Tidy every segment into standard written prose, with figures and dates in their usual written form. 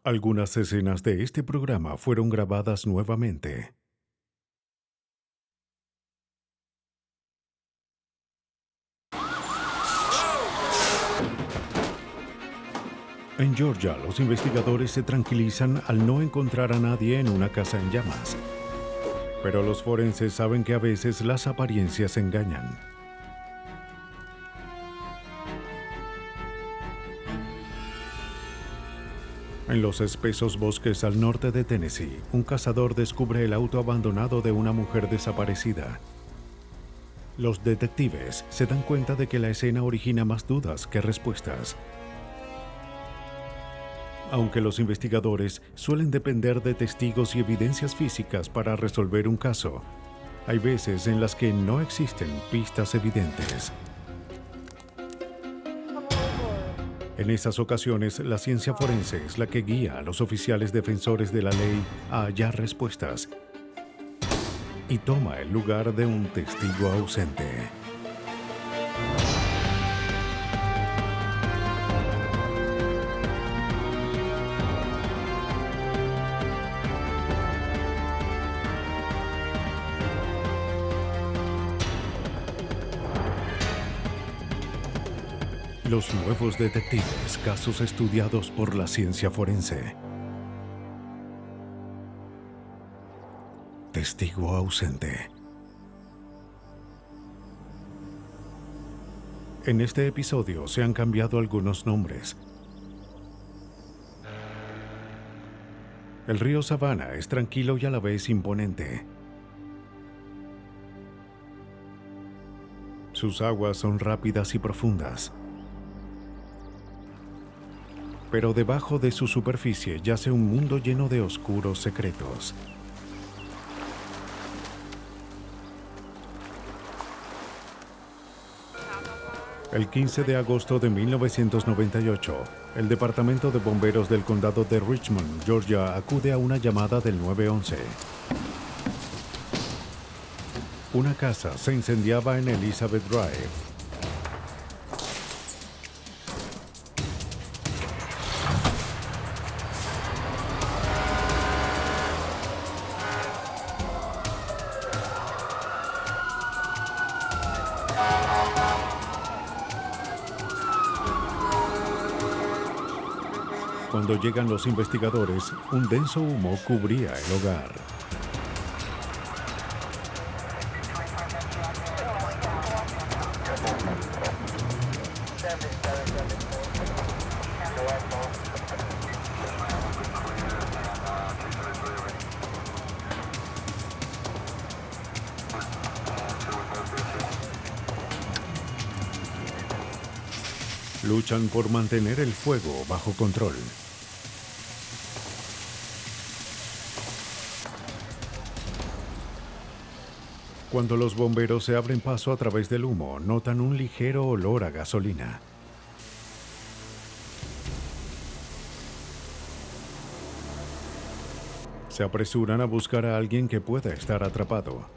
Algunas escenas de este programa fueron grabadas nuevamente. En Georgia, los investigadores se tranquilizan al no encontrar a nadie en una casa en llamas. Pero los forenses saben que a veces las apariencias engañan. En los espesos bosques al norte de Tennessee, un cazador descubre el auto abandonado de una mujer desaparecida. Los detectives se dan cuenta de que la escena origina más dudas que respuestas. Aunque los investigadores suelen depender de testigos y evidencias físicas para resolver un caso, hay veces en las que no existen pistas evidentes. En esas ocasiones, la ciencia forense es la que guía a los oficiales defensores de la ley a hallar respuestas y toma el lugar de un testigo ausente. Los nuevos detectives, casos estudiados por la ciencia forense. Testigo ausente. En este episodio se han cambiado algunos nombres. El río Savannah es tranquilo y a la vez imponente. Sus aguas son rápidas y profundas. Pero debajo de su superficie yace un mundo lleno de oscuros secretos. El 15 de agosto de 1998, el Departamento de Bomberos del Condado de Richmond, Georgia, acude a una llamada del 911. Una casa se incendiaba en Elizabeth Drive. Cuando llegan los investigadores, un denso humo cubría el hogar. Luchan por mantener el fuego bajo control. Cuando los bomberos se abren paso a través del humo, notan un ligero olor a gasolina. Se apresuran a buscar a alguien que pueda estar atrapado.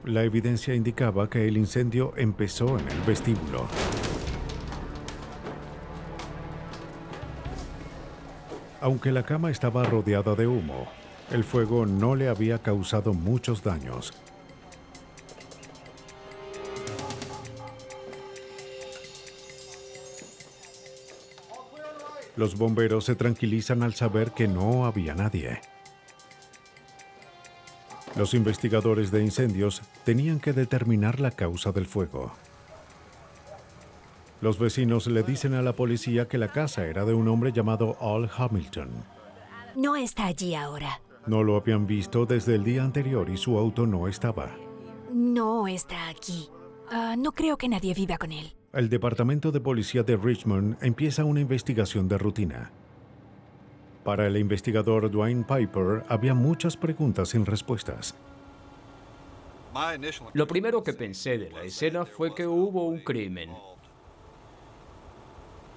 La evidencia indicaba que el incendio empezó en el vestíbulo. Aunque la cama estaba rodeada de humo, el fuego no le había causado muchos daños. Los bomberos se tranquilizan al saber que no había nadie. Los investigadores de incendios tenían que determinar la causa del fuego. Los vecinos le dicen a la policía que la casa era de un hombre llamado Al Hamilton. No está allí ahora. No lo habían visto desde el día anterior y su auto no estaba. No está aquí. No creo que nadie viva con él. El Departamento de Policía de Richmond empieza una investigación de rutina. Para el investigador Dwayne Piper había muchas preguntas sin respuestas. Lo primero que pensé de la escena fue que hubo un crimen.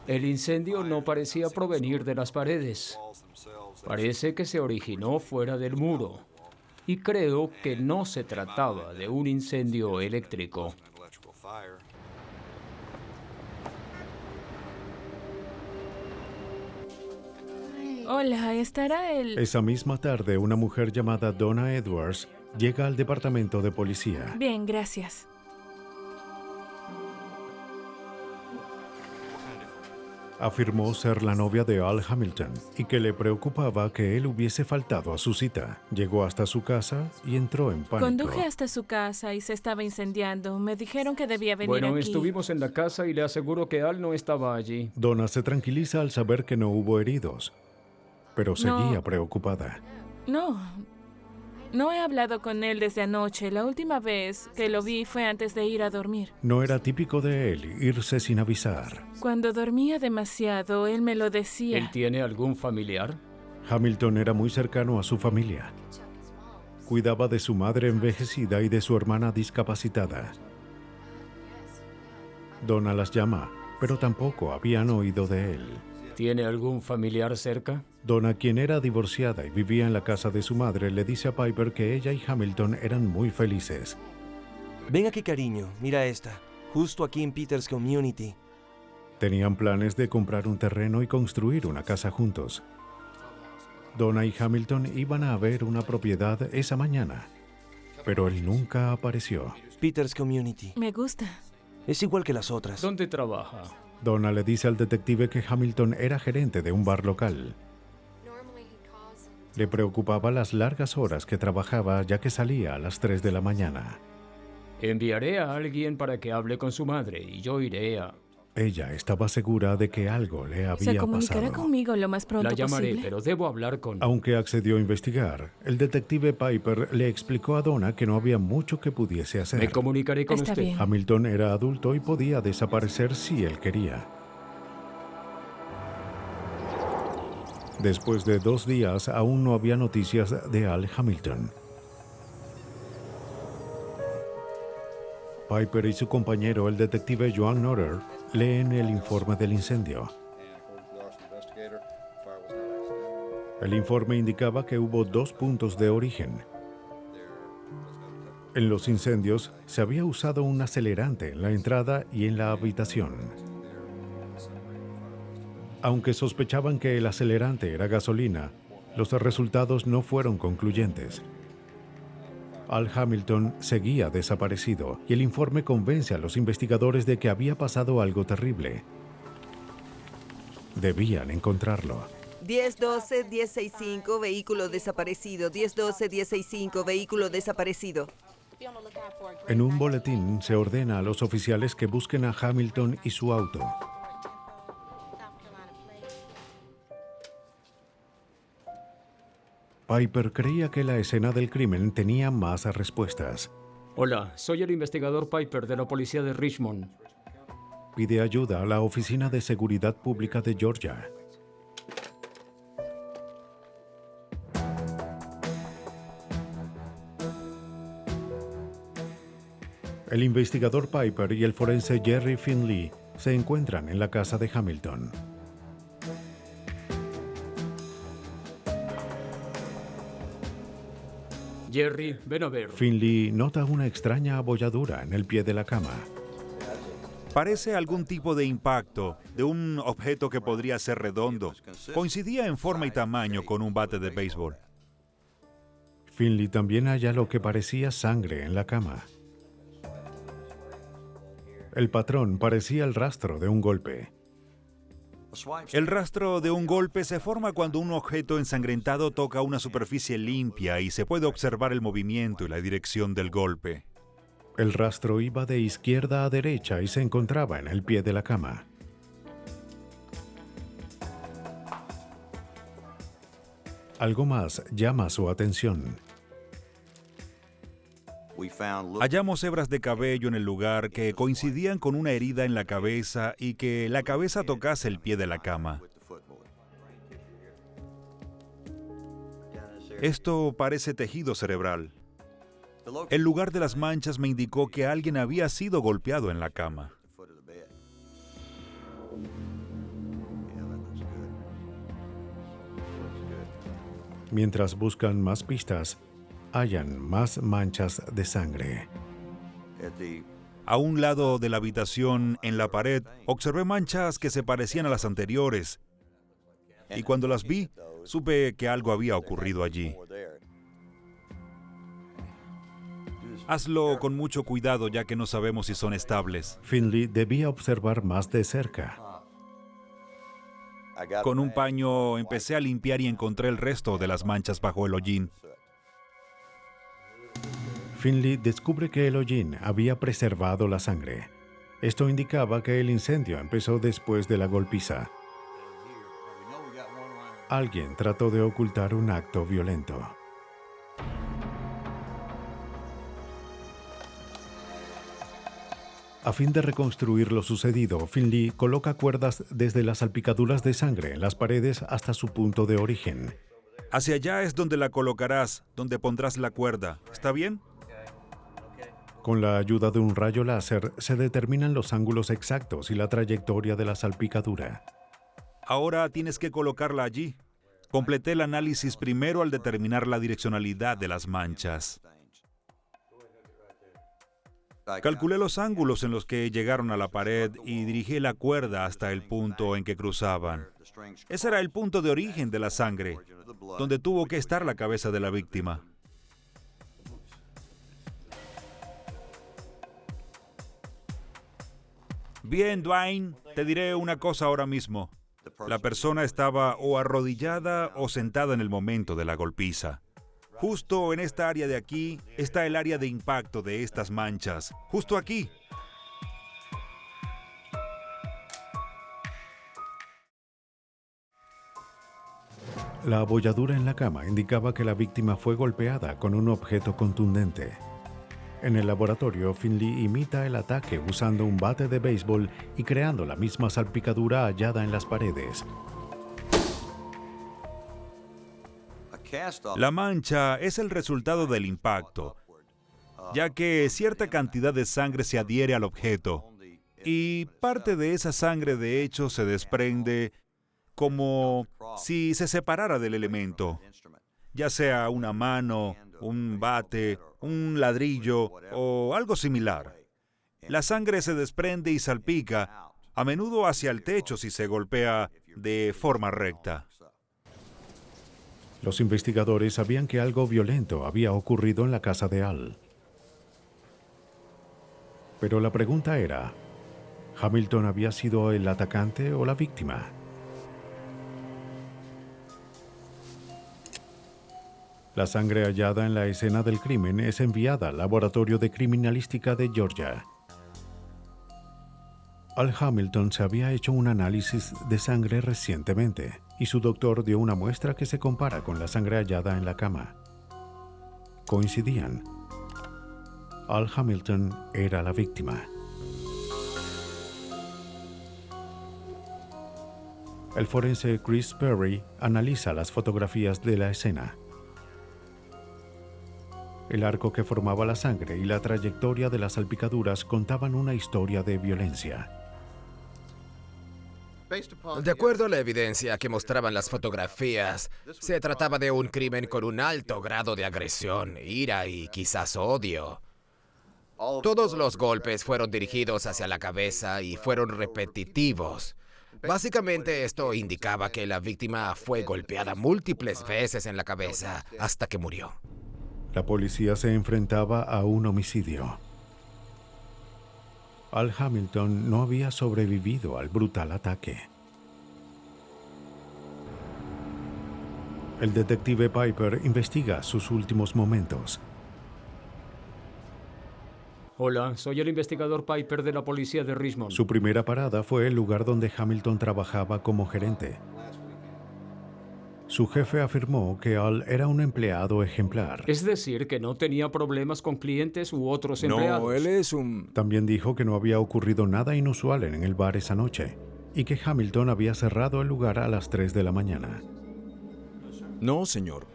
El incendio no parecía provenir de las paredes. Parece que se originó fuera del muro. Y creo que no se trataba de un incendio eléctrico. Hola, ¿estará el...? Esa misma tarde, una mujer llamada Donna Edwards llega al departamento de policía. Bien, gracias. Afirmó ser la novia de Al Hamilton y que le preocupaba que él hubiese faltado a su cita. Llegó hasta su casa y entró en pánico. Conduje hasta su casa y se estaba incendiando. Me dijeron que debía venir Bueno, aquí. estuvimos en la casa y le aseguro que Al no estaba allí. Donna se tranquiliza al saber que no hubo heridos, pero seguía preocupada. No he hablado con él desde anoche. La última vez que lo vi fue antes de ir a dormir. No era típico de él irse sin avisar. Cuando dormía demasiado, él me lo decía. ¿Él tiene algún familiar? Hamilton era muy cercano a su familia. Cuidaba de su madre envejecida y de su hermana discapacitada. Donna las llama, pero tampoco habían oído de él. ¿Tiene algún familiar cerca? Donna, quien era divorciada y vivía en la casa de su madre, le dice a Piper que ella y Hamilton eran muy felices. Ven aquí, cariño. Mira esta. Justo aquí en Peters Community. Tenían planes de comprar un terreno y construir una casa juntos. Donna y Hamilton iban a ver una propiedad esa mañana, pero él nunca apareció. Peters Community. Me gusta. Es igual que las otras. ¿Dónde trabaja? Donna le dice al detective que Hamilton era gerente de un bar local. Le preocupaba las largas horas que trabajaba, ya que salía a las 3 de la mañana. Enviaré a alguien para que hable con su madre y yo iré a... Ella estaba segura de que algo le había Se comunicará pasado. conmigo lo más pronto La llamaré, posible. pero debo hablar con... Aunque accedió a investigar, el detective Piper le explicó a Donna que no había mucho que pudiese hacer. Me comunicaré con Está usted. bien. Hamilton era adulto y podía desaparecer si él quería. Después de 2 días, aún no había noticias de Al Hamilton. Piper y su compañero, el detective Joan Notter, leen el informe del incendio. El informe indicaba que hubo 2 puntos de origen. En los incendios se había usado un acelerante en la entrada y en la habitación. Aunque sospechaban que el acelerante era gasolina, los resultados no fueron concluyentes. Al Hamilton seguía desaparecido y el informe convence a los investigadores de que había pasado algo terrible. Debían encontrarlo. 1012-1065, vehículo desaparecido. 1012-1065, vehículo desaparecido. En un boletín se ordena a los oficiales que busquen a Hamilton y su auto. Piper creía que la escena del crimen tenía más respuestas. Hola, soy el investigador Piper de la policía de Richmond. Pide ayuda a la Oficina de Seguridad Pública de Georgia. El investigador Piper y el forense Jerry Finley se encuentran en la casa de Hamilton. Jerry, ven a ver. Finley nota una extraña abolladura en el pie de la cama. Parece algún tipo de impacto de un objeto que podría ser redondo. Coincidía en forma y tamaño con un bate de béisbol. Finley también halla lo que parecía sangre en la cama. El patrón parecía el rastro de un golpe. El rastro de un golpe se forma cuando un objeto ensangrentado toca una superficie limpia y se puede observar el movimiento y la dirección del golpe. El rastro iba de izquierda a derecha y se encontraba en el pie de la cama. Algo más llama su atención. Hallamos hebras de cabello en el lugar que coincidían con una herida en la cabeza y que la cabeza tocase el pie de la cama. Esto parece tejido cerebral. El lugar de las manchas me indicó que alguien había sido golpeado en la cama. Mientras buscan más pistas, hallan más manchas de sangre. A un lado de la habitación, en la pared, observé manchas que se parecían a las anteriores. y cuando las vi, supe que algo había ocurrido allí. Hazlo con mucho cuidado, ya que no sabemos si son estables. Finley debía observar más de cerca. Con un paño empecé a limpiar y encontré el resto de las manchas bajo el hollín. Finley descubre que el hollín había preservado la sangre. Esto indicaba que el incendio empezó después de la golpiza. Alguien trató de ocultar un acto violento. A fin de reconstruir lo sucedido, Finley coloca cuerdas desde las salpicaduras de sangre en las paredes hasta su punto de origen. Hacia allá es donde la colocarás, donde pondrás la cuerda. ¿Está bien? Con la ayuda de un rayo láser se determinan los ángulos exactos y la trayectoria de la salpicadura. Ahora tienes que colocarla allí. Completé el análisis primero al determinar la direccionalidad de las manchas. Calculé los ángulos en los que llegaron a la pared y dirigí la cuerda hasta el punto en que cruzaban. Ese era el punto de origen de la sangre, donde tuvo que estar la cabeza de la víctima. Bien, Dwayne, te diré una cosa ahora mismo. La persona estaba o arrodillada o sentada en el momento de la golpiza. Justo en esta área de aquí está el área de impacto de estas manchas. Justo aquí. La abolladura en la cama indicaba que la víctima fue golpeada con un objeto contundente. En el laboratorio, Finley imita el ataque usando un bate de béisbol y creando la misma salpicadura hallada en las paredes. La mancha es el resultado del impacto, ya que cierta cantidad de sangre se adhiere al objeto y parte de esa sangre de hecho se desprende como si se separara del elemento, ya sea una mano, un bate, un ladrillo o algo similar. La sangre se desprende y salpica, a menudo hacia el techo si se golpea de forma recta. Los investigadores sabían que algo violento había ocurrido en la casa de Al. Pero la pregunta era, ¿Hamilton había sido el atacante o la víctima? La sangre hallada en la escena del crimen es enviada al Laboratorio de Criminalística de Georgia. Al Hamilton se había hecho un análisis de sangre recientemente y su doctor dio una muestra que se compara con la sangre hallada en la cama. Coincidían. Al Hamilton era la víctima. El forense Chris Perry analiza las fotografías de la escena. El arco que formaba la sangre y la trayectoria de las salpicaduras contaban una historia de violencia. De acuerdo a la evidencia que mostraban las fotografías, se trataba de un crimen con un alto grado de agresión, ira y quizás odio. Todos los golpes fueron dirigidos hacia la cabeza y fueron repetitivos. Básicamente esto indicaba que la víctima fue golpeada múltiples veces en la cabeza hasta que murió. La policía se enfrentaba a un homicidio. Al Hamilton no había sobrevivido al brutal ataque. El detective Piper investiga sus últimos momentos. Hola, soy el investigador Piper de la policía de Richmond. Su primera parada fue el lugar donde Hamilton trabajaba como gerente. Su jefe afirmó que Al era un empleado ejemplar. Es decir, que no tenía problemas con clientes u otros empleados. No, él es un... También dijo que no había ocurrido nada inusual en el bar esa noche y que Hamilton había cerrado el lugar a las 3 de la mañana. No, señor.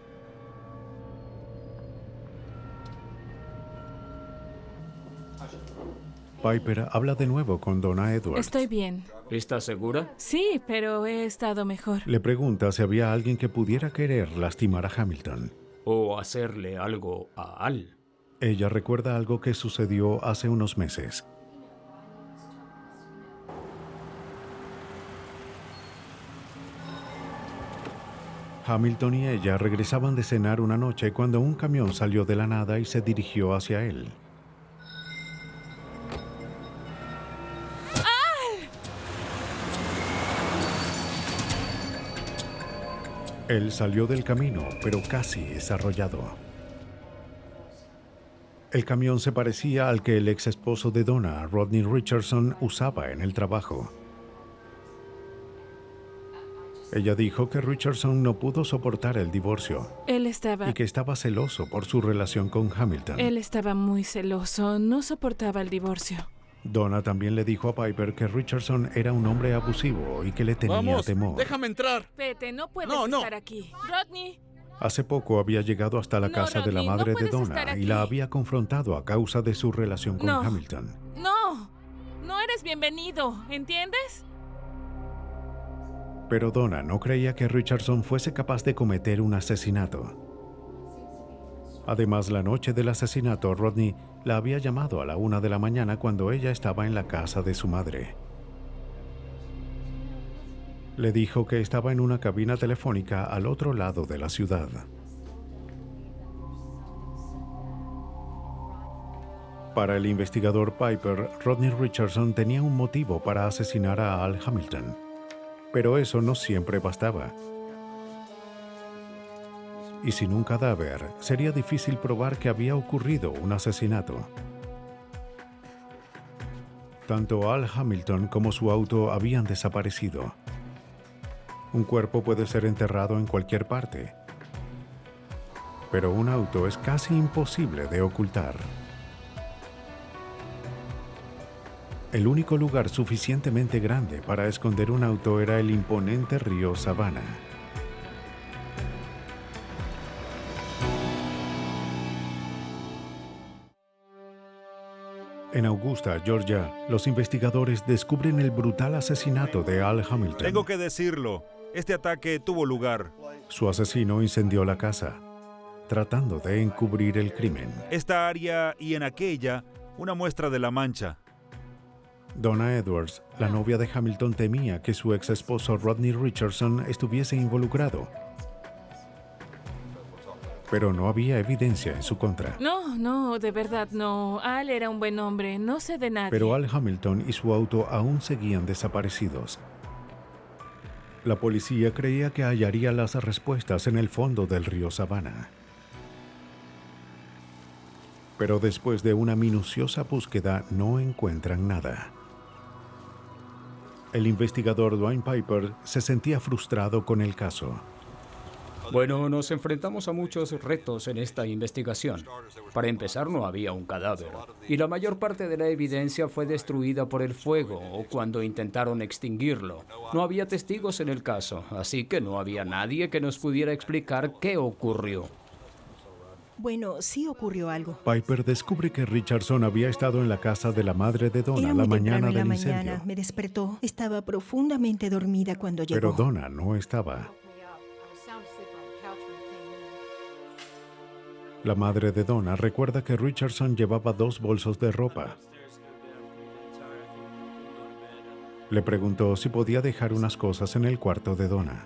Piper habla de nuevo con Donna Edwards. Estoy bien. ¿Estás segura? Sí, pero he estado mejor. Le pregunta si había alguien que pudiera querer lastimar a Hamilton. ¿O hacerle algo a Al? Ella recuerda algo que sucedió hace unos meses. Hamilton y ella regresaban de cenar una noche cuando un camión salió de la nada y se dirigió hacia él. Él salió del camino, pero casi es arrollado. El camión se parecía al que el ex esposo de Donna, Rodney Richardson, usaba en el trabajo. Ella dijo que Richardson no pudo soportar el divorcio Él estaba... y que estaba celoso por su relación con Hamilton. Él estaba muy celoso, no soportaba el divorcio. Donna también le dijo a Piper que Richardson era un hombre abusivo y que le tenía ¡Vamos! temor. ¡Déjame entrar! Vete, no puedes No. estar aquí. Rodney, Hace poco había llegado hasta la No, casa de la Rodney, no madre de puedes estar Donna y aquí. la había confrontado a causa de su relación con No. Hamilton. no eres bienvenido, ¿entiendes? Pero Donna no creía que Richardson fuese capaz de cometer un asesinato. Además, la noche del asesinato, Rodney la había llamado a la 1 de la mañana cuando ella estaba en la casa de su madre. Le dijo que estaba en una cabina telefónica al otro lado de la ciudad. Para el investigador Piper, Rodney Richardson tenía un motivo para asesinar a Al Hamilton. Pero eso no siempre bastaba. Y sin un cadáver, sería difícil probar que había ocurrido un asesinato. Tanto Al Hamilton como su auto habían desaparecido. Un cuerpo puede ser enterrado en cualquier parte, pero un auto es casi imposible de ocultar. El único lugar suficientemente grande para esconder un auto era el imponente río Savannah. En Augusta, Georgia, los investigadores descubren el brutal asesinato de Al Hamilton. Tengo que decirlo, este ataque tuvo lugar. Su asesino incendió la casa, tratando de encubrir el crimen. Esta área y en aquella, una muestra de la mancha. Donna Edwards, la novia de Hamilton, temía que su ex esposo Rodney Richardson estuviese involucrado. Pero no había evidencia en su contra. No, de verdad no. Al era un buen hombre, no sé de nadie. Pero Al Hamilton y su auto aún seguían desaparecidos. La policía creía que hallaría las respuestas en el fondo del río Savannah. Pero después de una minuciosa búsqueda no encuentran nada. El investigador Dwayne Piper se sentía frustrado con el caso. Bueno, nos enfrentamos a muchos retos en esta investigación. Para empezar, no había un cadáver, y la mayor parte de la evidencia fue destruida por el fuego o cuando intentaron extinguirlo. No había testigos en el caso, así que no había nadie que nos pudiera explicar qué ocurrió. Bueno, sí ocurrió algo. Piper descubre que Richardson había estado en la casa de la madre de Donna Era la muy mañana temprano en la del mañana. incendio. Me despertó. Estaba profundamente dormida cuando llegó. Pero Donna no estaba. La madre de Donna recuerda que Richardson llevaba 2 bolsos de ropa. Le preguntó si podía dejar unas cosas en el cuarto de Donna.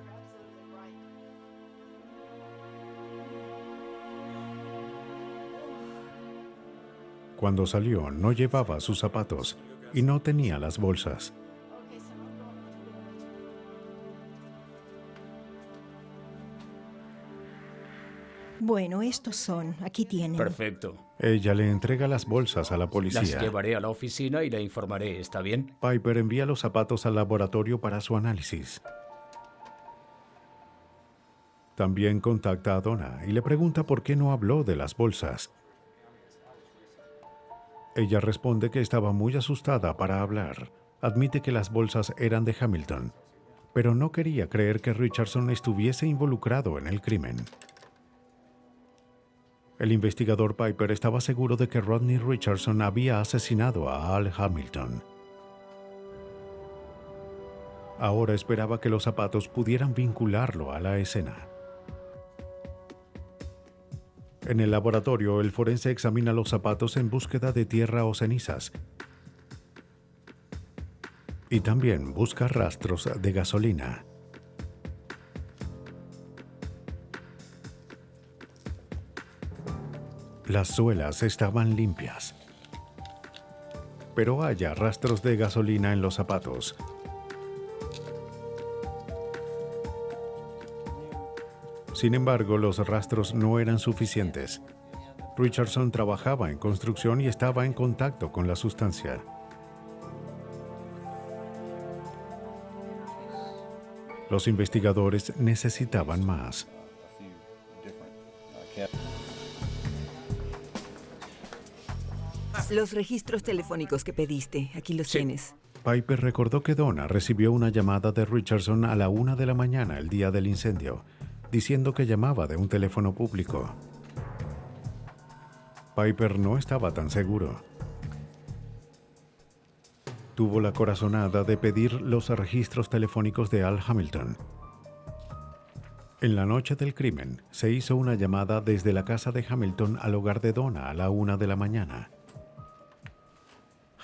Cuando salió, no llevaba sus zapatos y no tenía las bolsas. Bueno, estos son. Aquí tienen. Perfecto. Ella le entrega las bolsas a la Las policía. llevaré a la oficina y le informaré, ¿está bien? Piper envía los zapatos al laboratorio para su análisis. También contacta a Donna y le pregunta por qué no habló de las bolsas. Ella responde que estaba muy asustada para hablar. Admite que las bolsas eran de Hamilton, pero no quería creer que Richardson estuviese involucrado en el crimen. El investigador Piper estaba seguro de que Rodney Richardson había asesinado a Al Hamilton. Ahora esperaba que los zapatos pudieran vincularlo a la escena. En el laboratorio, el forense examina los zapatos en búsqueda de tierra o cenizas. Y también busca rastros de gasolina. Las suelas estaban limpias, pero haya rastros de gasolina en los zapatos. Sin embargo, los rastros no eran suficientes. Richardson trabajaba en construcción y estaba en contacto con la sustancia. Los investigadores necesitaban más. Los registros telefónicos que pediste, aquí los tienes. Piper recordó que Donna recibió una llamada de Richardson a la 1 de la mañana el día del incendio, diciendo que llamaba de un teléfono público. Piper no estaba tan seguro. Tuvo la corazonada de pedir los registros telefónicos de Al Hamilton. En la noche del crimen, se hizo una llamada desde la casa de Hamilton al hogar de Donna a la 1 de la mañana.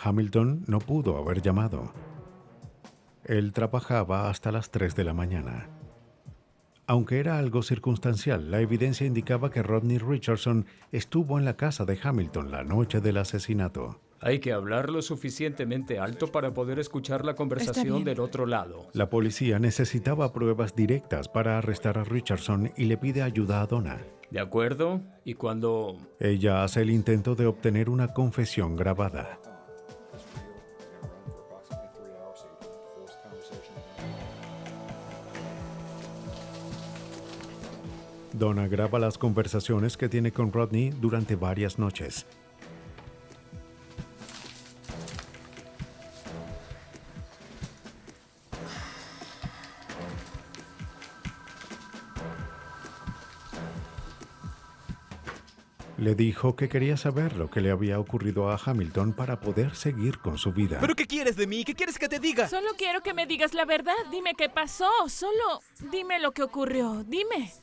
Hamilton no pudo haber llamado. Él trabajaba hasta las 3 de la mañana. Aunque era algo circunstancial, la evidencia indicaba que Rodney Richardson estuvo en la casa de Hamilton la noche del asesinato. Hay que hablar lo suficientemente alto para poder escuchar la conversación del otro lado. La policía necesitaba pruebas directas para arrestar a Richardson y le pide ayuda a Donna. ¿De acuerdo? Y cuando... Ella hace el intento de obtener una confesión grabada. Donna graba las conversaciones que tiene con Rodney durante varias noches. Le dijo que quería saber lo que le había ocurrido a Hamilton para poder seguir con su vida. ¿Pero qué quieres de mí? ¿Qué quieres que te diga? Solo quiero que me digas la verdad. Dime qué pasó. Solo dime lo que ocurrió. Dime.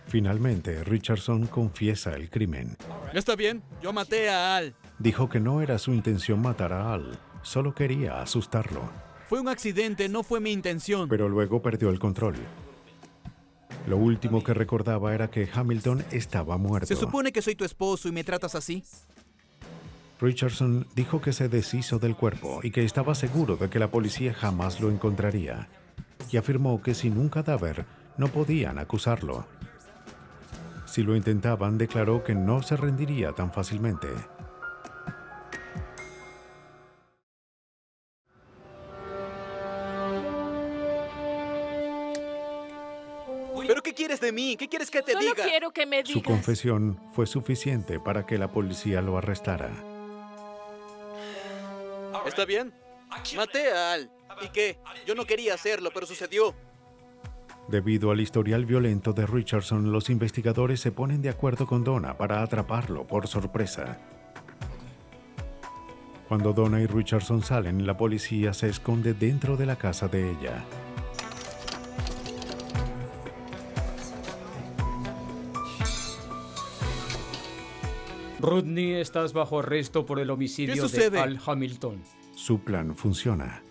Finalmente, Richardson confiesa el crimen. Está bien, yo maté a Al. Dijo que no era su intención matar a Al, solo quería asustarlo. Fue un accidente, no fue mi intención. Pero luego perdió el control. Lo último que recordaba era que Hamilton estaba muerto. Se supone que soy tu esposo y me tratas así. Richardson dijo que se deshizo del cuerpo y que estaba seguro de que la policía jamás lo encontraría. Y afirmó que sin un cadáver no podían acusarlo. Si lo intentaban, declaró que no se rendiría tan fácilmente. ¿Pero qué quieres de mí? ¿Qué quieres que te Solo diga? quiero que me digas. Su confesión fue suficiente para que la policía lo arrestara. ¿Está bien? Maté a Al. ¿Y qué? Yo no quería hacerlo, pero sucedió. Debido al historial violento de Richardson, los investigadores se ponen de acuerdo con Donna para atraparlo por sorpresa. Cuando Donna y Richardson salen, la policía se esconde dentro de la casa de ella. Rodney, estás bajo arresto por el homicidio de Al Hamilton. Su plan funciona.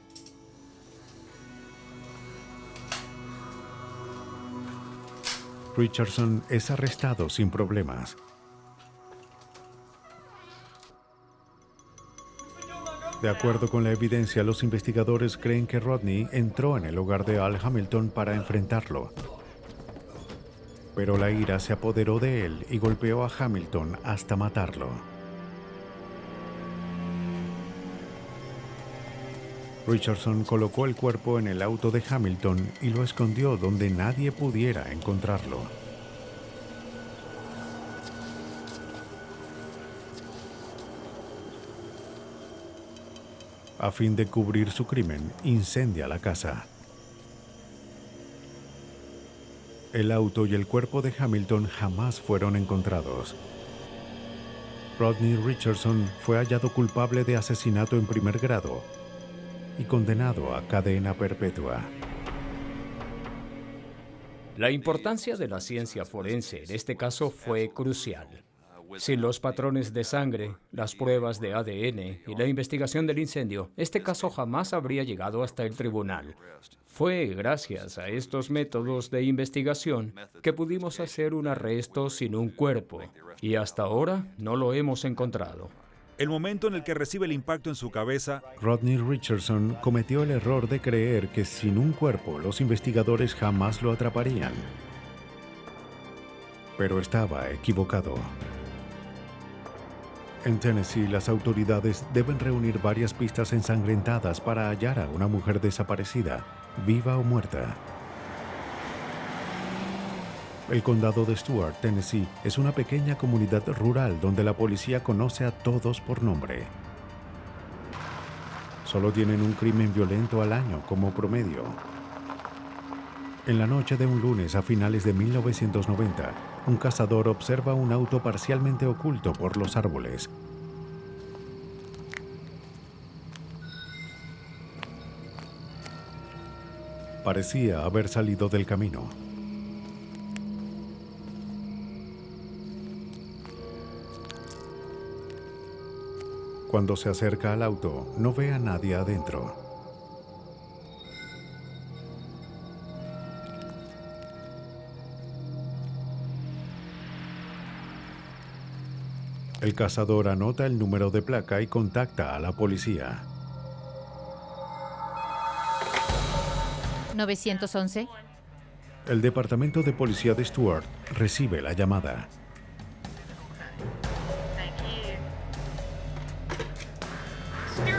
Richardson es arrestado sin problemas. De acuerdo con la evidencia, los investigadores creen que Rodney entró en el hogar de Al Hamilton para enfrentarlo. Pero la ira se apoderó de él y golpeó a Hamilton hasta matarlo. Richardson colocó el cuerpo en el auto de Hamilton y lo escondió donde nadie pudiera encontrarlo. A fin de cubrir su crimen, incendia la casa. El auto y el cuerpo de Hamilton jamás fueron encontrados. Rodney Richardson fue hallado culpable de asesinato en primer grado y condenado a cadena perpetua. La importancia de la ciencia forense en este caso fue crucial. Sin los patrones de sangre, las pruebas de ADN y la investigación del incendio, este caso jamás habría llegado hasta el tribunal. Fue gracias a estos métodos de investigación que pudimos hacer un arresto sin un cuerpo, y hasta ahora no lo hemos encontrado. El momento en el que recibe el impacto en su cabeza, Rodney Richardson cometió el error de creer que sin un cuerpo los investigadores jamás lo atraparían. Pero estaba equivocado. En Tennessee, las autoridades deben reunir varias pistas ensangrentadas para hallar a una mujer desaparecida, viva o muerta. El condado de Stuart, Tennessee, es una pequeña comunidad rural donde la policía conoce a todos por nombre. Solo tienen un crimen violento al año como promedio. En la noche de un lunes a finales de 1990, un cazador observa un auto parcialmente oculto por los árboles. Parecía haber salido del camino. Cuando se acerca al auto, no ve a nadie adentro. El cazador anota el número de placa y contacta a la policía. 911. El departamento de policía de Stuart recibe la llamada.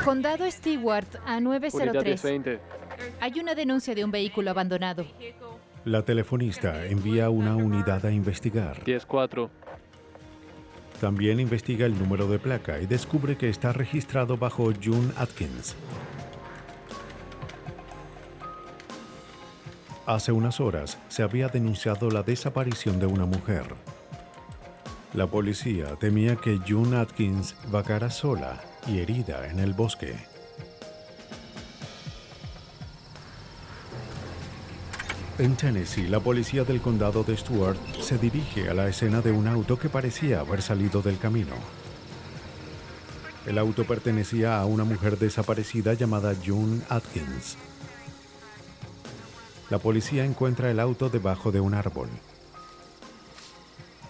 Condado Stewart a 903. Hay una denuncia de un vehículo abandonado. La telefonista envía una unidad a investigar. 10-4. También investiga el número de placa y descubre que está registrado bajo June Atkins. Hace unas horas se había denunciado la desaparición de una mujer. La policía temía que June Atkins vagara sola y herida en el bosque. En Tennessee, la policía del condado de Stuart se dirige a la escena de un auto que parecía haber salido del camino. El auto pertenecía a una mujer desaparecida llamada June Atkins. La policía encuentra el auto debajo de un árbol.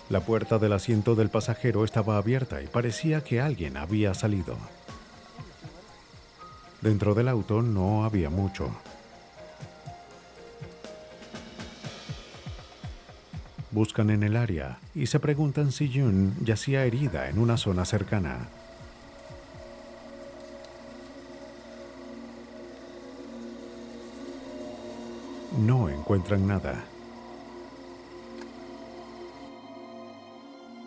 La puerta del asiento del pasajero estaba abierta y parecía que alguien había salido. Dentro del auto no había mucho. Buscan en el área y se preguntan si June yacía herida en una zona cercana. No encuentran nada.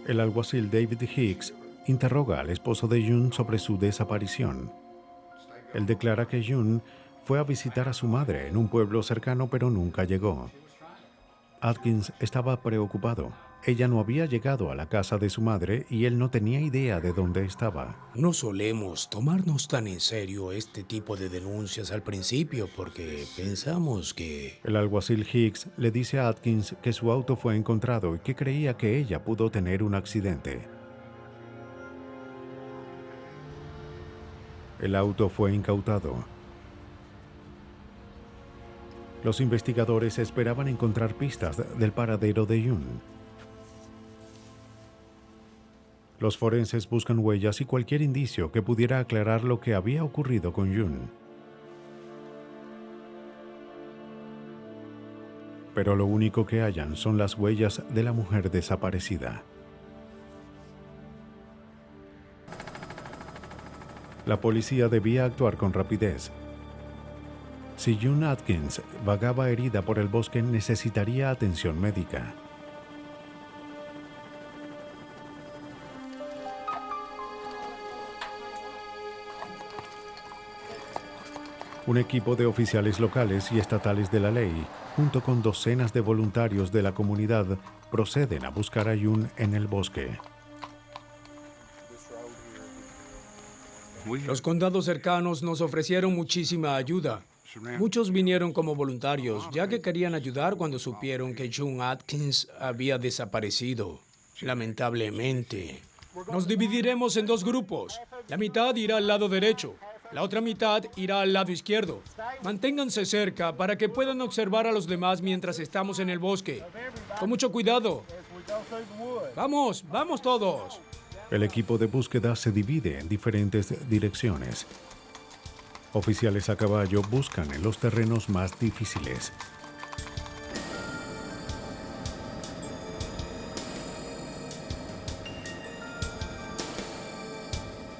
El alguacil David Hicks interroga al esposo de June sobre su desaparición. Él declara que June fue a visitar a su madre en un pueblo cercano, pero nunca llegó. Atkins estaba preocupado. Ella no había llegado a la casa de su madre y él no tenía idea de dónde estaba. No solemos tomarnos tan en serio este tipo de denuncias al principio porque pensamos que... El alguacil Hicks le dice a Atkins que su auto fue encontrado y que creía que ella pudo tener un accidente. El auto fue incautado. Los investigadores esperaban encontrar pistas del paradero de June. Los forenses buscan huellas y cualquier indicio que pudiera aclarar lo que había ocurrido con June. Pero lo único que hallan son las huellas de la mujer desaparecida. La policía debía actuar con rapidez. Si June Atkins vagaba herida por el bosque, necesitaría atención médica. Un equipo de oficiales locales y estatales de la ley, junto con docenas de voluntarios de la comunidad, proceden a buscar a June en el bosque. Los condados cercanos nos ofrecieron muchísima ayuda. Muchos vinieron como voluntarios, ya que querían ayudar cuando supieron que June Atkins había desaparecido. Lamentablemente. Nos dividiremos en dos grupos. La mitad irá al lado derecho. La otra mitad irá al lado izquierdo. Manténganse cerca para que puedan observar a los demás mientras estamos en el bosque. Con mucho cuidado. ¡Vamos! ¡Vamos todos! El equipo de búsqueda se divide en diferentes direcciones. Oficiales a caballo buscan en los terrenos más difíciles.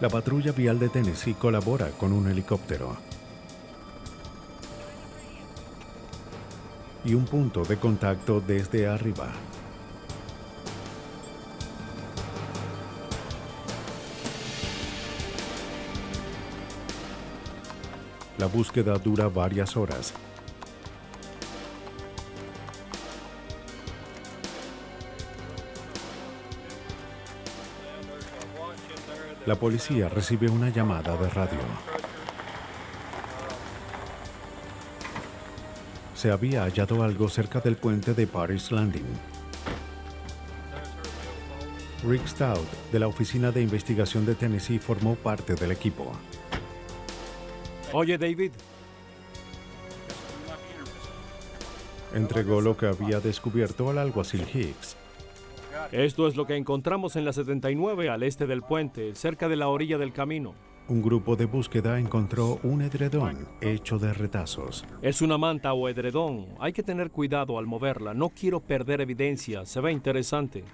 La patrulla vial de Tennessee colabora con un helicóptero y un punto de contacto desde arriba. La búsqueda dura varias horas. La policía recibe una llamada de radio. Se había hallado algo cerca del puente de Paris Landing. Rick Stout, de la Oficina de Investigación de Tennessee, formó parte del equipo. Oye, David. Entregó lo que había descubierto al alguacil Hicks. Esto es lo que encontramos en la 79 al este del puente, cerca de la orilla del camino. Un grupo de búsqueda encontró un edredón hecho de retazos. Es una manta o edredón. Hay que tener cuidado al moverla. No quiero perder evidencia. Se ve interesante.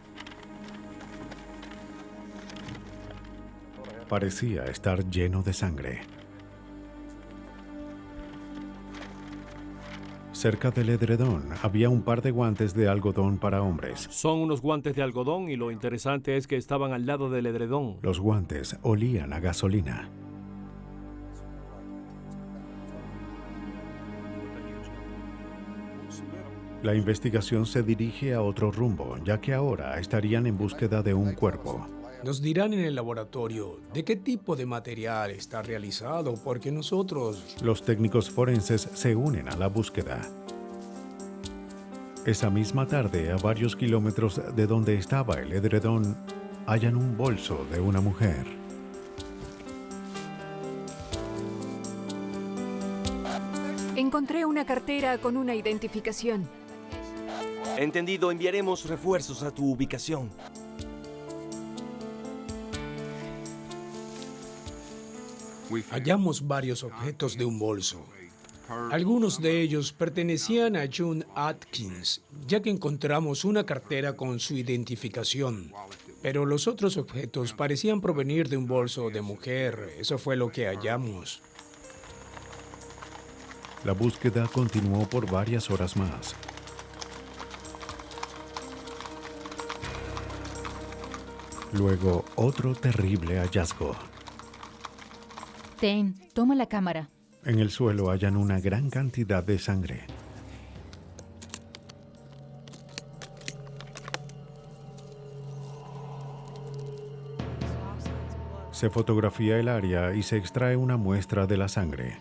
Parecía estar lleno de sangre. Cerca del edredón había un par de guantes de algodón para hombres. Son unos guantes de algodón y lo interesante es que estaban al lado del edredón. Los guantes olían a gasolina. La investigación se dirige a otro rumbo, ya que ahora estarían en búsqueda de un cuerpo. Nos dirán en el laboratorio de qué tipo de material está realizado, porque nosotros... Los técnicos forenses se unen a la búsqueda. Esa misma tarde, a varios kilómetros de donde estaba el edredón, hallan un bolso de una mujer. Encontré una cartera con una identificación. Entendido, enviaremos refuerzos a tu ubicación. Hallamos varios objetos de un bolso. Algunos de ellos pertenecían a June Atkins, ya que encontramos una cartera con su identificación. Pero los otros objetos parecían provenir de un bolso de mujer. Eso fue lo que hallamos. La búsqueda continuó por varias horas más. Luego, otro terrible hallazgo. Ten, toma la cámara. En el suelo hallan una gran cantidad de sangre. Se fotografía el área y se extrae una muestra de la sangre.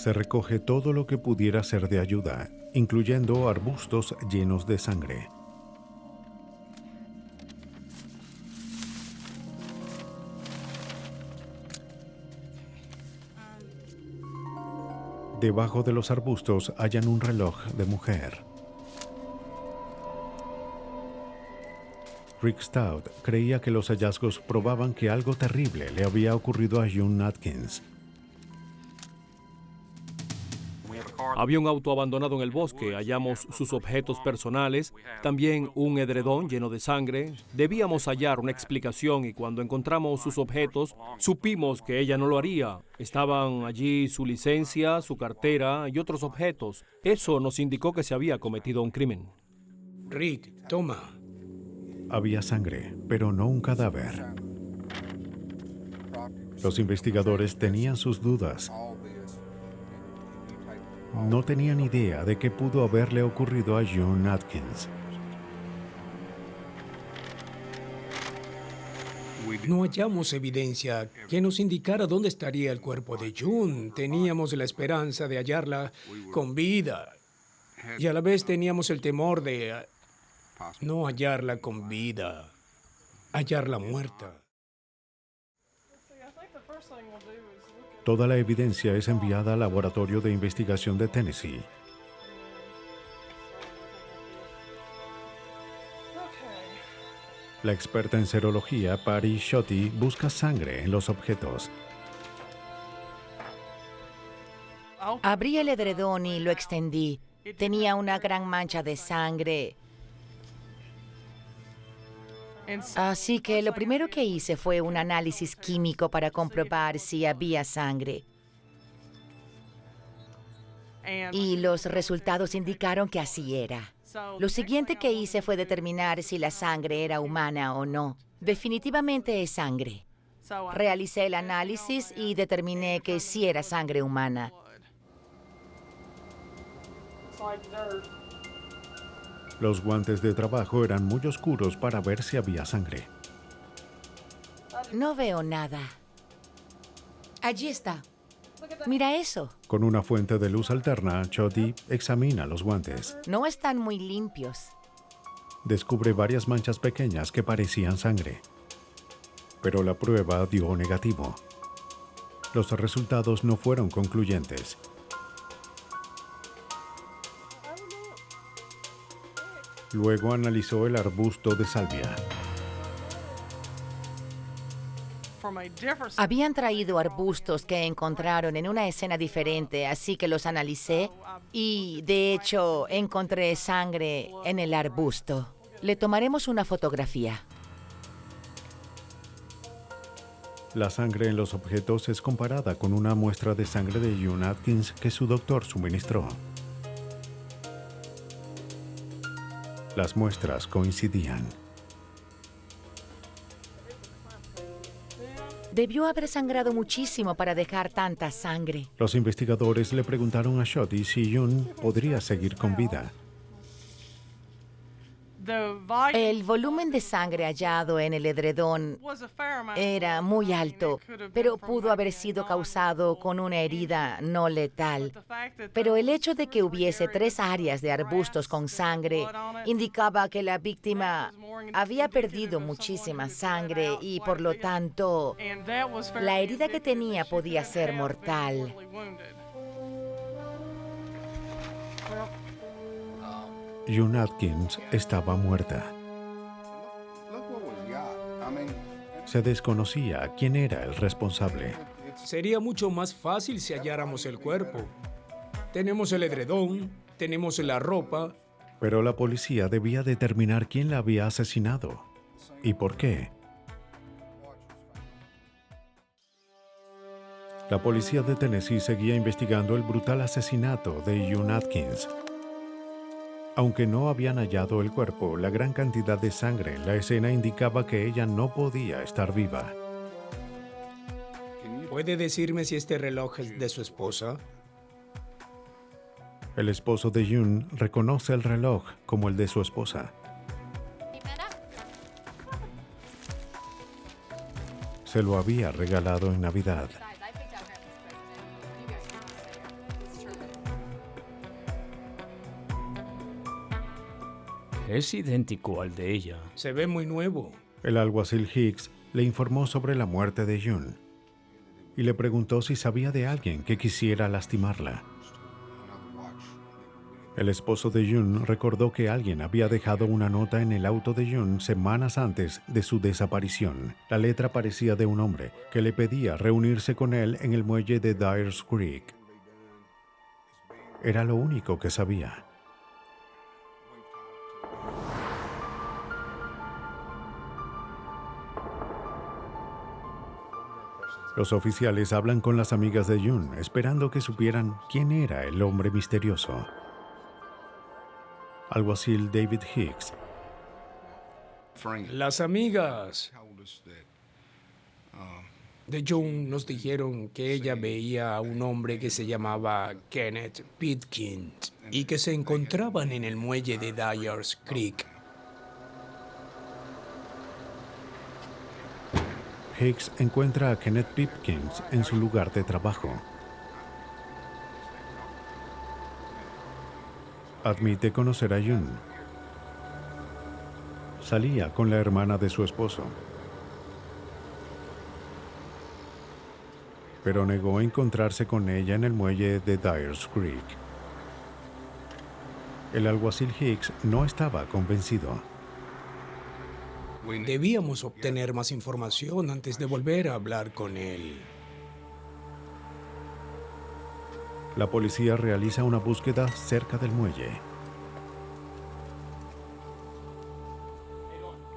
Se recoge todo lo que pudiera ser de ayuda, incluyendo arbustos llenos de sangre. Debajo de los arbustos hallan un reloj de mujer. Rick Stout creía que los hallazgos probaban que algo terrible le había ocurrido a June Atkins. Había un auto abandonado en el bosque, hallamos sus objetos personales, también un edredón lleno de sangre. Debíamos hallar una explicación y cuando encontramos sus objetos, supimos que ella no lo haría. Estaban allí su licencia, su cartera y otros objetos. Eso nos indicó que se había cometido un crimen. Rick, toma. Había sangre, pero no un cadáver. Los investigadores tenían sus dudas. No tenían idea de qué pudo haberle ocurrido a June Atkins. No hallamos evidencia que nos indicara dónde estaría el cuerpo de June. Teníamos la esperanza de hallarla con vida. Y a la vez teníamos el temor de no hallarla con vida, hallarla muerta. Toda la evidencia es enviada al Laboratorio de Investigación de Tennessee. La experta en serología, Patty Schutte, busca sangre en los objetos. Abrí el edredón y lo extendí. Tenía una gran mancha de sangre. Así que lo primero que hice fue un análisis químico para comprobar si había sangre. Y los resultados indicaron que así era. Lo siguiente que hice fue determinar si la sangre era humana o no. Definitivamente es sangre. Realicé el análisis y determiné que sí era sangre humana. Los guantes de trabajo eran muy oscuros para ver si había sangre. No veo nada. Allí está. Mira eso. Con una fuente de luz alterna, Schutte examina los guantes. No están muy limpios. Descubre varias manchas pequeñas que parecían sangre. Pero la prueba dio negativo. Los resultados no fueron concluyentes. Luego analizó el arbusto de salvia. Habían traído arbustos que encontraron en una escena diferente, así que los analicé y, de hecho, encontré sangre en el arbusto. Le tomaremos una fotografía. La sangre en los objetos es comparada con una muestra de sangre de June Atkins que su doctor suministró. Las muestras coincidían. Debió haber sangrado muchísimo para dejar tanta sangre. Los investigadores le preguntaron a Schutte si June podría seguir con vida. El volumen de sangre hallado en el edredón era muy alto, pero pudo haber sido causado con una herida no letal. Pero el hecho de que hubiese 3 áreas de arbustos con sangre indicaba que la víctima había perdido muchísima sangre y, por lo tanto, la herida que tenía podía ser mortal. June Atkins estaba muerta. Se desconocía quién era el responsable. Sería mucho más fácil si halláramos el cuerpo. Tenemos el edredón, tenemos la ropa. Pero la policía debía determinar quién la había asesinado y por qué. La policía de Tennessee seguía investigando el brutal asesinato de June Atkins. Aunque no habían hallado el cuerpo, la gran cantidad de sangre en la escena indicaba que ella no podía estar viva. ¿Puede decirme si este reloj es de su esposa? El esposo de June reconoce el reloj como el de su esposa. Se lo había regalado en Navidad. Es idéntico al de ella. Se ve muy nuevo. El alguacil Hicks le informó sobre la muerte de June y le preguntó si sabía de alguien que quisiera lastimarla. El esposo de June recordó que alguien había dejado una nota en el auto de June semanas antes de su desaparición. La letra parecía de un hombre que le pedía reunirse con él en el muelle de Dyers Creek. Era lo único que sabía. Los oficiales hablan con las amigas de June, esperando que supieran quién era el hombre misterioso. Alguacil David Hicks. Las amigas de June nos dijeron que ella veía a un hombre que se llamaba Kenneth Pitkins y que se encontraban en el muelle de Dyers Creek. Hicks encuentra a Kenneth Pipkins en su lugar de trabajo. Admite conocer a June. Salía con la hermana de su esposo, pero negó encontrarse con ella en el muelle de Dyers Creek. El alguacil Hicks no estaba convencido. Debíamos obtener más información antes de volver a hablar con él. La policía realiza una búsqueda cerca del muelle.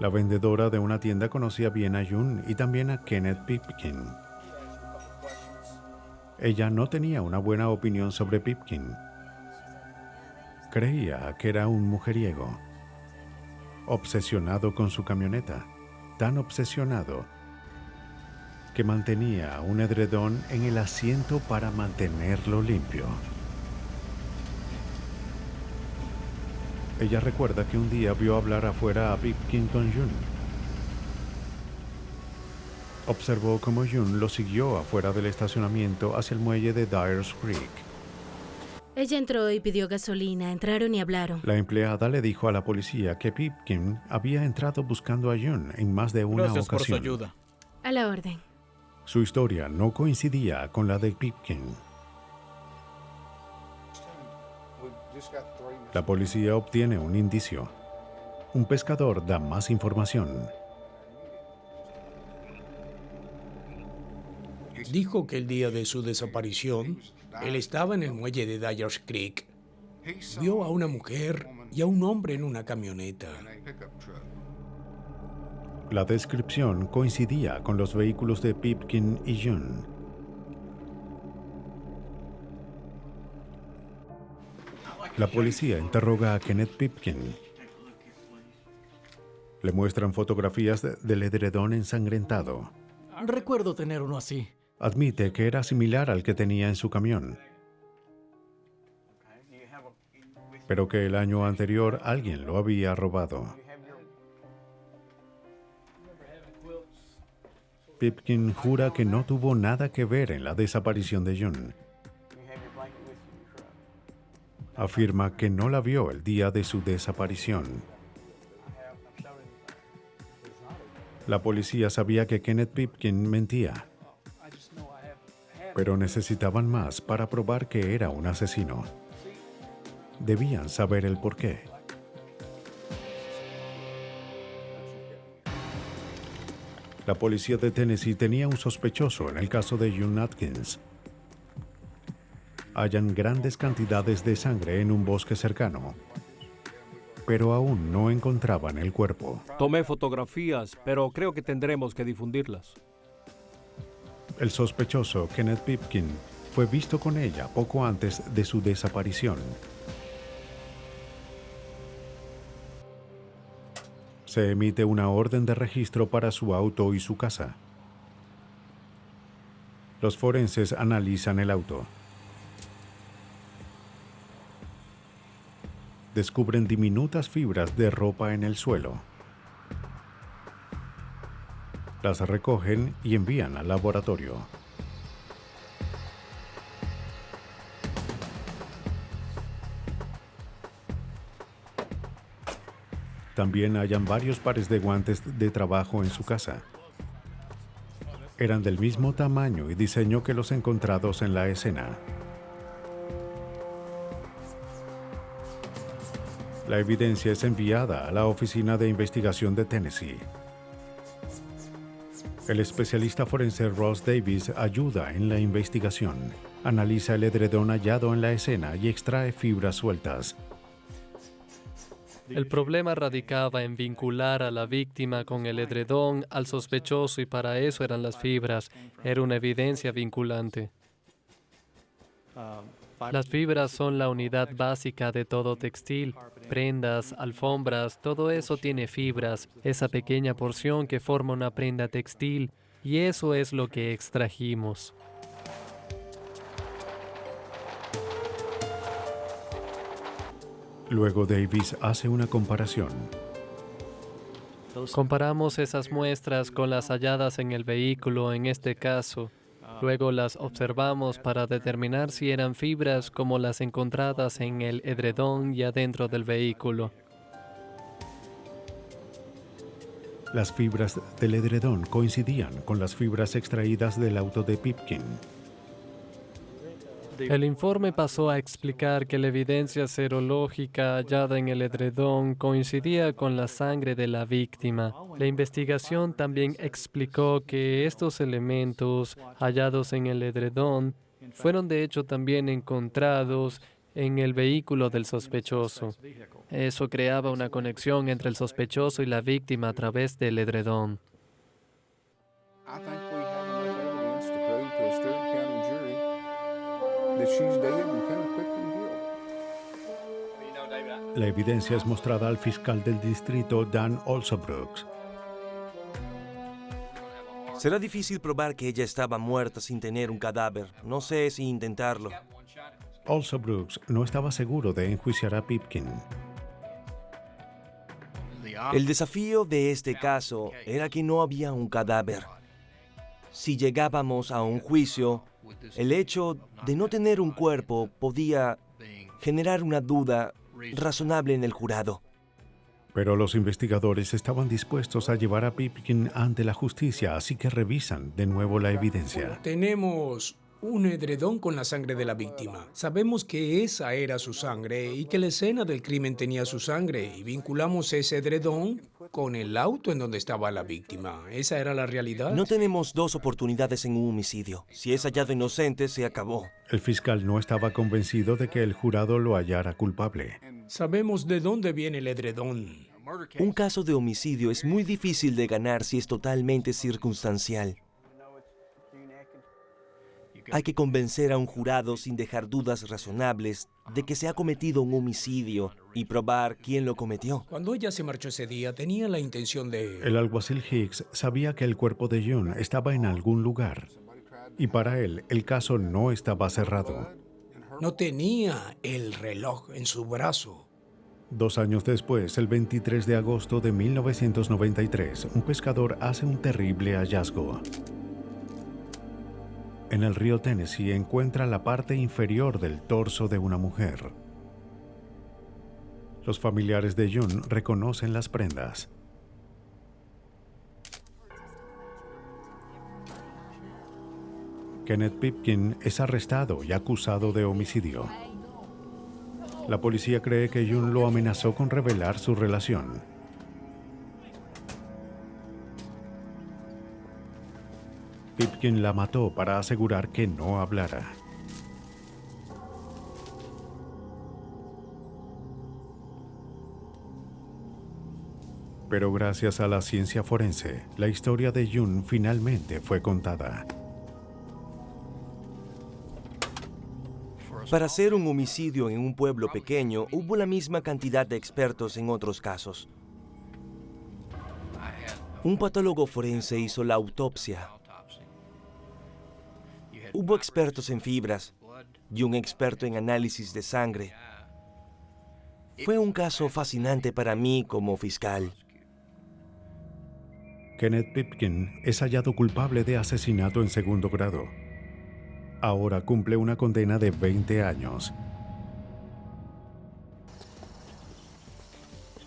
La vendedora de una tienda conocía bien a June y también a Kenneth Pipkin. Ella no tenía una buena opinión sobre Pipkin. Creía que era un mujeriego, obsesionado con su camioneta, tan obsesionado que mantenía un edredón en el asiento para mantenerlo limpio. Ella recuerda que un día vio hablar afuera a Pipkin con June. Observó cómo June lo siguió afuera del estacionamiento hacia el muelle de Dyers Creek. Ella entró y pidió gasolina. Entraron y hablaron. La empleada le dijo a la policía que Pipkin había entrado buscando a June en más de una ocasión. Por su ayuda. A la orden. Su historia no coincidía con la de Pipkin. La policía obtiene un indicio. Un pescador da más información. Dijo que el día de su desaparición, él estaba en el muelle de Dyers Creek. Vio a una mujer y a un hombre en una camioneta. La descripción coincidía con los vehículos de Pipkin y June. La policía interroga a Kenneth Pipkin. Le muestran fotografías del edredón ensangrentado. Recuerdo tener uno así. Admite que era similar al que tenía en su camión, pero que el año anterior alguien lo había robado. Pipkin jura que no tuvo nada que ver en la desaparición de June. Afirma que no la vio el día de su desaparición. La policía sabía que Kenneth Pipkin mentía, pero necesitaban más para probar que era un asesino. Debían saber el porqué. La policía de Tennessee tenía un sospechoso en el caso de June Atkins. Hallan grandes cantidades de sangre en un bosque cercano, pero aún no encontraban el cuerpo. Tomé fotografías, pero creo que tendremos que difundirlas. El sospechoso, Kenneth Pipkin, fue visto con ella poco antes de su desaparición. Se emite una orden de registro para su auto y su casa. Los forenses analizan el auto. Descubren diminutas fibras de ropa en el suelo. Las recogen y envían al laboratorio. También hallan varios pares de guantes de trabajo en su casa. Eran del mismo tamaño y diseño que los encontrados en la escena. La evidencia es enviada a la Oficina de Investigación de Tennessee. El especialista forense Ross Davis ayuda en la investigación. Analiza el edredón hallado en la escena y extrae fibras sueltas. El problema radicaba en vincular a la víctima con el edredón al sospechoso y para eso eran las fibras. Era una evidencia vinculante. Las fibras son la unidad básica de todo textil. Prendas, alfombras, todo eso tiene fibras, esa pequeña porción que forma una prenda textil, y eso es lo que extrajimos. Luego Davis hace una comparación. Comparamos esas muestras con las halladas en el vehículo en este caso. Luego las observamos para determinar si eran fibras como las encontradas en el edredón y adentro del vehículo. Las fibras del edredón coincidían con las fibras extraídas del auto de Pipkin. El informe pasó a explicar que la evidencia serológica hallada en el edredón coincidía con la sangre de la víctima. La investigación también explicó que estos elementos hallados en el edredón fueron de hecho también encontrados en el vehículo del sospechoso. Eso creaba una conexión entre el sospechoso y la víctima a través del edredón. La evidencia es mostrada al fiscal del distrito Dan Olsobrooks. Será difícil probar que ella estaba muerta sin tener un cadáver. No sé si intentarlo. Olsobrooks no estaba seguro de enjuiciar a Pipkin. El desafío de este caso era que no había un cadáver. Si llegábamos a un juicio, el hecho de no tener un cuerpo podía generar una duda razonable en el jurado. Pero los investigadores estaban dispuestos a llevar a Pipkin ante la justicia, así que revisan de nuevo la evidencia. Tenemos un edredón con la sangre de la víctima. Sabemos que esa era su sangre y que la escena del crimen tenía su sangre, y vinculamos ese edredón con el auto en donde estaba la víctima. ¿Esa era la realidad? No tenemos dos oportunidades en un homicidio. Si es hallado inocente, se acabó. El fiscal no estaba convencido de que el jurado lo hallara culpable. Sabemos de dónde viene el edredón. Un caso de homicidio es muy difícil de ganar si es totalmente circunstancial. Hay que convencer a un jurado sin dejar dudas razonables de que se ha cometido un homicidio y probar quién lo cometió. Cuando ella se marchó ese día, tenía la intención de... El alguacil Hicks sabía que el cuerpo de June estaba en algún lugar. Y para él, el caso no estaba cerrado. No tenía el reloj en su brazo. 2 años después, el 23 de agosto de 1993, un pescador hace un terrible hallazgo. En el río Tennessee encuentra la parte inferior del torso de una mujer. Los familiares de June reconocen las prendas. Kenneth Pipkin es arrestado y acusado de homicidio. La policía cree que June lo amenazó con revelar su relación. Pipkin la mató para asegurar que no hablara. Pero gracias a la ciencia forense, la historia de June finalmente fue contada. Para hacer un homicidio en un pueblo pequeño, hubo la misma cantidad de expertos en otros casos. Un patólogo forense hizo la autopsia. Hubo expertos en fibras y un experto en análisis de sangre. Fue un caso fascinante para mí como fiscal. Kenneth Pipkin es hallado culpable de asesinato en segundo grado. Ahora cumple una condena de 20 años.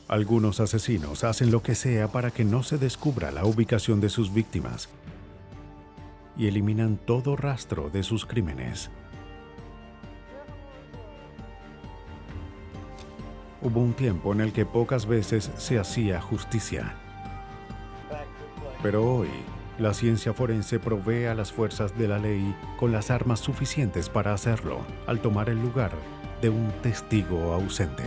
Algunos asesinos hacen lo que sea para que no se descubra la ubicación de sus víctimas y eliminan todo rastro de sus crímenes. Hubo un tiempo en el que pocas veces se hacía justicia. Pero hoy, la ciencia forense provee a las fuerzas de la ley con las armas suficientes para hacerlo, al tomar el lugar de un testigo ausente.